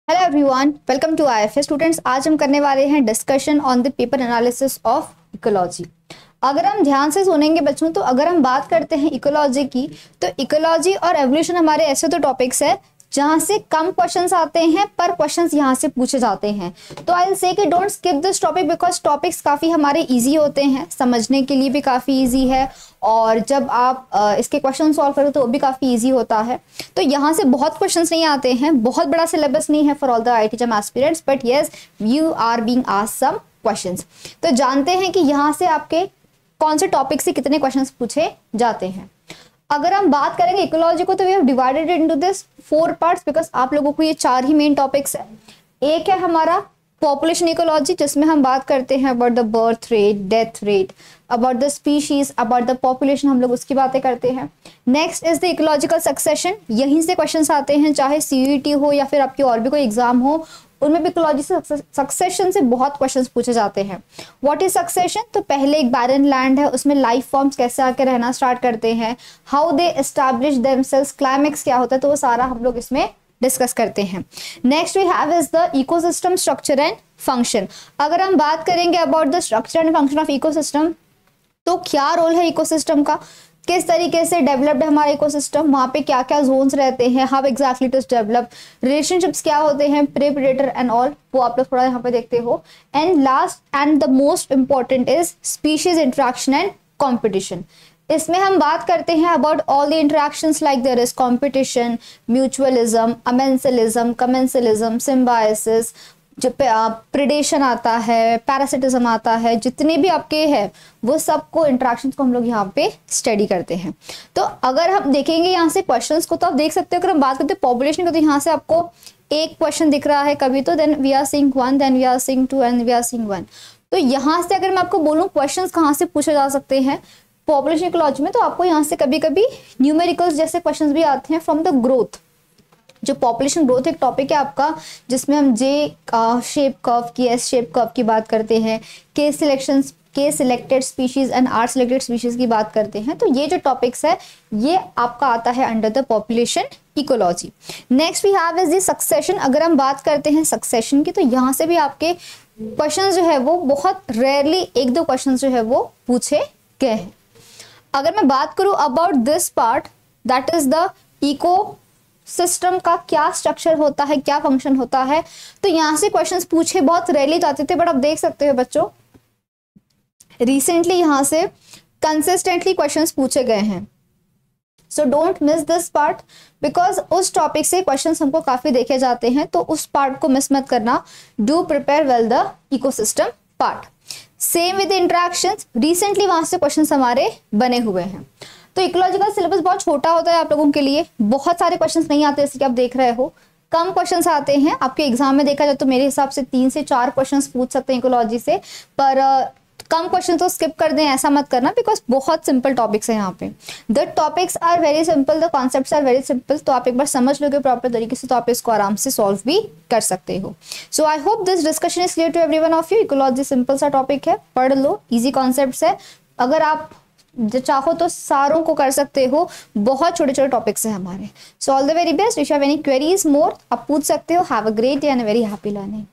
Hello everyone, welcome to IFA students. आज हम करने वाले हैं discussion on the paper analysis of ecology. अगर हम ध्यान से सुनेंगे बच्चों, तो अगर हम बात करते हैं इकोलॉजी की, तो इकोलॉजी और एवोल्यूशन हमारे ऐसे तो टॉपिक्स है जहां से कम क्वेश्चंस आते हैं पर क्वेश्चंस यहां से पूछे जाते हैं। तो आई विल से कि don't skip this topic because topics काफी हमारे इजी होते हैं, समझने के लिए भी काफी इजी है और जब आप इसके क्वेश्चन सॉल्व करो तो वो भी काफी इजी होता है। तो यहाँ से बहुत क्वेश्चंस नहीं आते हैं, बहुत बड़ा सिलेबस नहीं है for all the IIT aspirants, but yes you are being asked some questions. तो जानते हैं कि यहाँ से आपके कौन से टॉपिक से कितने क्वेश्चंस पूछे जाते हैं। अगर हम बात करेंगे इकोलॉजी को, तो we have divided into this 4 parts because आप लोगों को ये 4 ही मेन टॉपिक्स है। एक है हमारा पॉपुलेशन इकोलॉजी, जिसमें हम बात करते हैं about the birth rate, death rate, about the species, about the population, हम लोग उसकी बातें करते हैं। Next is the ecological succession, यहीं से क्वेश्चंस आते हैं, चाहे सीयूईटी हो या फिर आपकी और भी कोई एग्जाम हो, उनमें भी इकोलॉजी सक्सेशन से बहुत क्वेश्चंस पूछे जाते हैं। What is succession? तो पहले एक बैरन लैंड है, उसमें लाइफ फॉर्म्स कैसे आके रहना स्टार्ट करते हैं, how they establish themselves, climax क्या होता है, तो वो सारा हम लोग इसमें डिस्कस करते हैं। Next we have is the ecosystem structure and function. अगर हम बात करेंगे about the structure and function of ecosystem, तो क्या रोल है इकोसिस्टम का, किस तरीके से डेवलप्ड है हमारा इकोसिस्टम, वहां पे क्या क्या जोन्स रहते हैं, how exactly it is develop, relationships क्या होते हैं, प्रे प्रेडेटर एंड ऑल, वो आप लोग थोड़ा यहाँ पे देखते हो। And last and the most important is species interaction and competition. इसमें हम बात करते हैं about all the interactions like there is competition, mutualism, amensalism, commensalism, symbiosis, जो प्रिडेशन आता है, पैरासिटिज्म आता है, जितने भी आपके हैं वो सबको इंटरेक्शंस को हम लोग यहाँ पे स्टडी करते हैं। तो अगर हम देखेंगे यहाँ से क्वेश्चंस को, तो आप देख सकते हो अगर हम बात करते हैं पॉपुलेशन को, तो यहाँ से आपको एक क्वेश्चन दिख रहा है कभी, तो then we are seeing 1, then we are seeing 2 and we are seeing 1। तो यहाँ से अगर मैं आपको बोलूँ क्वेश्चंस कहाँ से पूछे जा सकते हैं पॉपुलेशन इकोलॉजी में, तो आपको यहाँ से कभी कभी न्यूमेरिकल्स जैसे क्वेश्चंस भी आते हैं फ्रॉम द ग्रोथ। जो पॉपुलेशन ग्रोथ एक टॉपिक है आपका, जिसमें हम जे शेप कर्व की, एस शेप कर्व की बात करते हैं, K selected species and r selected species की बात करते हैं। तो ये जो टॉपिक्स है ये आपका आता है under the population ecology. Next we have is the succession. अगर हम बात करते हैं सक्सेशन की, तो यहाँ से भी आपके क्वेश्चन जो है वो बहुत रेयरली 1-2 क्वेश्चन जो है वो पूछे गए हैं। अगर मैं बात करूं about this part, that is the ecosystem का क्या स्ट्रक्चर होता है, क्या फंक्शन होता है, तो यहां से क्वेश्चंस पूछे बहुत रेयरली जाते थे, बट आप देख सकते हो बच्चों रिसेंटली यहां से कंसिस्टेंटली क्वेश्चंस पूछे गए हैं। So don't miss this part because उस टॉपिक से क्वेश्चंस हमको काफी देखे जाते हैं, तो उस पार्ट को मिस मत करना। Do prepare well the ecosystem part. Same with interactions, recently वहां से क्वेश्चंस हमारे बने हुए हैं। तो इकोलॉजिकल सिलेबस बहुत छोटा होता है आप लोगों के लिए, बहुत सारे क्वेश्चंस नहीं आते, जैसे कि आप देख रहे हो कम क्वेश्चंस आते हैं। आपके एग्जाम में देखा जाए तो मेरे हिसाब से 3 से 4 क्वेश्चंस पूछ सकते हैं इकोलॉजी से, पर कम क्वेश्चन तो स्किप कर दें, ऐसा मत करना बिकॉज बहुत सिंपल टॉपिक्स है यहाँ पे। The topics are very simple, the concepts are very simple. तो आप एक बार समझ लोगे प्रॉपर तरीके से तो आप इसको आराम से सॉल्व भी कर सकते हो। So I hope this discussion is clear to everyone of you. Ecology simple सा टॉपिक है, पढ़ लो, इजी कॉन्सेप्ट्स है। अगर आप चाहो तो सारों को कर सकते हो, बहुत छोटे छोटे टॉपिक्स हैं हमारे। So all the very best. If you have any queries more, आप पूछ सकते हो। Have a great day and a very happy learning.